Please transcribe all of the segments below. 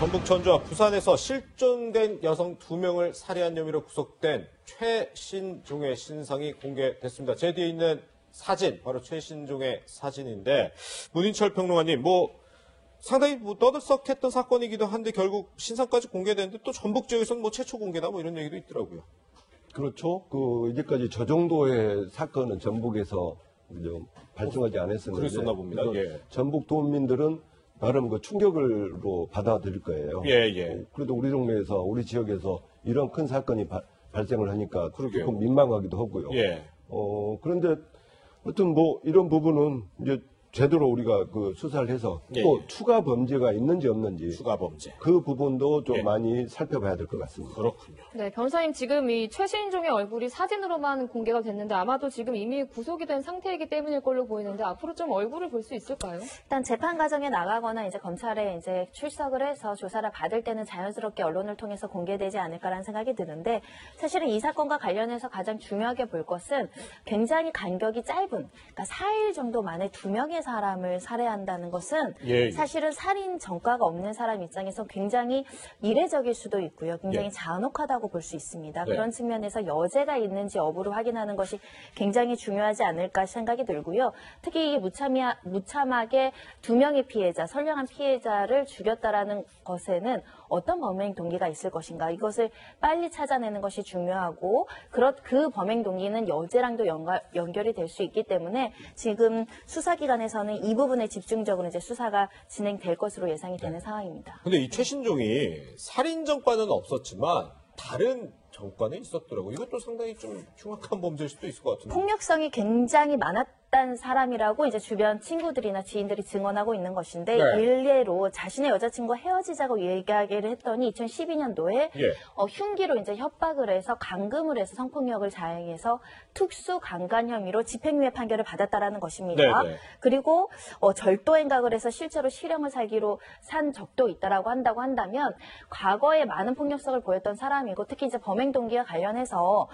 전북 전주와 부산에서 실종된 여성 2명을 살해한 혐의로 구속된 최신종의 신상이 공개됐습니다. 제 뒤에 있는 사진, 바로 최신종의 사진인데, 문인철 평론가님, 상당히 떠들썩했던 사건이기도 한데 결국 신상까지 공개됐는데 또 전북 지역에서는 최초 공개다 이런 얘기도 있더라고요. 그렇죠. 이제까지 저 정도의 사건은 전북에서 발생하지 않았었는데. 그랬었나 봅니다. 예. 전북 도민들은 나름 충격으로 받아들일 거예요. 예. 그래도 우리 동네에서, 우리 지역에서 이런 큰 사건이 발생을 하니까 그러게요. 조금 민망하기도 하고요. 예. 그런데 하여튼 이런 부분은 이제 제대로 우리가 수사를 해서 또 추가 범죄가 있는지 없는지 추가 범죄 그 부분도 좀 많이 살펴봐야 될 것 같습니다. 그렇군요. 네, 변호사님 지금 이 최신종의 얼굴이 사진으로만 공개가 됐는데 아마도 지금 이미 구속이 된 상태이기 때문일 걸로 보이는데 앞으로 좀 얼굴을 볼 수 있을까요? 일단 재판 과정에 나가거나 검찰에 출석을 해서 조사를 받을 때는 자연스럽게 언론을 통해서 공개되지 않을까라는 생각이 드는데, 사실은 이 사건과 관련해서 가장 중요하게 볼 것은 굉장히 간격이 짧은, 그러니까 4일 정도 만에 2명의 사람을 살해한다는 것은 사실은 살인 전과가 없는 사람 입장에서 굉장히 이례적일 수도 있고요. 굉장히 잔혹하다고 볼 수 있습니다. 그런 측면에서 여죄가 있는지 여부를 확인하는 것이 굉장히 중요하지 않을까 생각이 들고요. 특히 이게 무참하게 2명의 피해자, 선량한 피해자를 죽였다라는 것에는 어떤 범행 동기가 있을 것인가, 이것을 빨리 찾아내는 것이 중요하고, 그 범행 동기는 여죄랑도 연결이 될 수 있기 때문에 지금 수사기관에서는 이 부분에 집중적으로 수사가 진행될 것으로 예상이 되는 상황입니다. 근데 이 최신종이 살인 전과는 없었지만 다른 전과는 있었더라고요. 이것도 상당히 좀 흉악한 범죄일 수도 있을 것 같은데. 폭력성이 굉장히 많았던 사람이라고 주변 친구들이나 지인들이 증언하고 있는 것인데, 일례로 자신의 여자친구와 헤어지자고 얘기하기를 했더니 2012년도에 흉기로 협박을 해서 감금을 해서 성폭력을 자행해서 특수 강간 혐의로 집행유예 판결을 받았다라는 것입니다. 그리고 절도 행각을 해서 실제로 실형을 살기로 산 적도 있다라고 한다면 과거에 많은 폭력성을 보였던 사람이고, 특히 범행 동기와 관련해서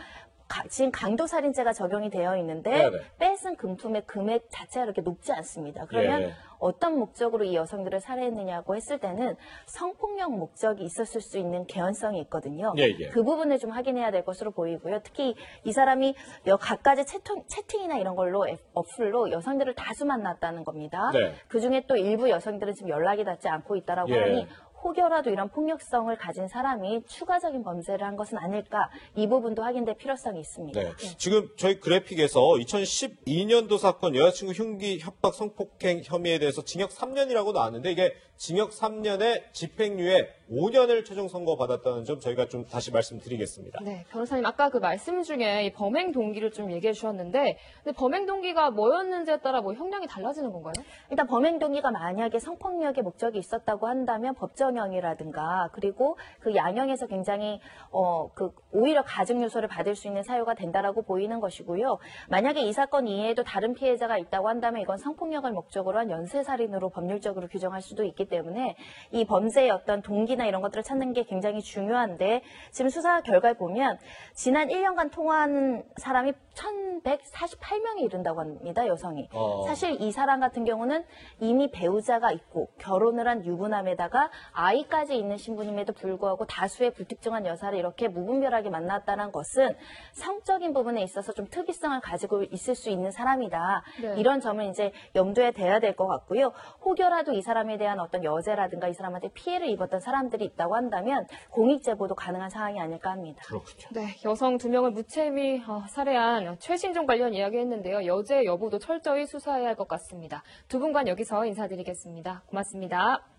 지금 강도살인죄가 적용이 되어 있는데 뺏은 금품의 금액 자체가 그렇게 높지 않습니다. 그러면 어떤 목적으로 이 여성들을 살해했느냐고 했을 때는 성폭력 목적이 있었을 수 있는 개연성이 있거든요. 그 부분을 좀 확인해야 될 것으로 보이고요. 특히 이 사람이 갖가지 채팅이나 이런 걸로 어플로 여성들을 다수 만났다는 겁니다. 그중에 또 일부 여성들은 지금 연락이 닿지 않고 있다라고 하니 혹여라도 이런 폭력성을 가진 사람이 추가적인 범죄를 한 것은 아닐까, 이 부분도 확인될 필요성이 있습니다. 지금 저희 그래픽에서 2012년도 사건 여자친구 흉기 협박 성폭행 혐의에 대해서 징역 3년이라고 나왔는데, 이게 징역 3년에 집행유예 5년을 최종 선고받았다는 점 저희가 좀 다시 말씀드리겠습니다. 네, 변호사님 아까 그 말씀 중에 이 범행 동기를 좀 얘기해 주셨는데, 근데 범행 동기가 뭐였는지에 따라 형량이 달라지는 건가요? 일단 범행 동기가 만약에 성폭력의 목적이 있었다고 한다면 법정형이라든가, 그리고 그 양형에서 굉장히 오히려 가중 요소를 받을 수 있는 사유가 된다라고 보이는 것이고요. 만약에 이 사건 이외에도 다른 피해자가 있다고 한다면 이건 성폭력을 목적으로 한 연쇄살인으로 법률적으로 규정할 수도 있기 때문에 이 범죄의 어떤 동기나 이런 것들을 찾는 게 굉장히 중요한데, 지금 수사 결과를 보면 지난 1년간 통화한 사람이 1,148명에 이른다고 합니다, 여성이. 사실 이 사람 같은 경우는 이미 배우자가 있고 결혼을 한 유부남에다가 아이까지 있는 신분임에도 불구하고 다수의 불특정한 여사를 이렇게 무분별하게 만났다는 것은 성적인 부분에 있어서 좀 특이성을 가지고 있을 수 있는 사람이다. 이런 점을 염두에 둬야 될 것 같고요. 혹여라도 이 사람에 대한 어떤 여죄라든가 이 사람한테 피해를 입었던 사람들이 있다고 한다면 공익제보도 가능한 상황이 아닐까 합니다. 그렇군요. 네, 여성 2명을 무참히 살해한 최신종 관련 이야기했는데요. 여죄 여부도 철저히 수사해야 할 것 같습니다. 두 분과 여기서 인사드리겠습니다. 고맙습니다.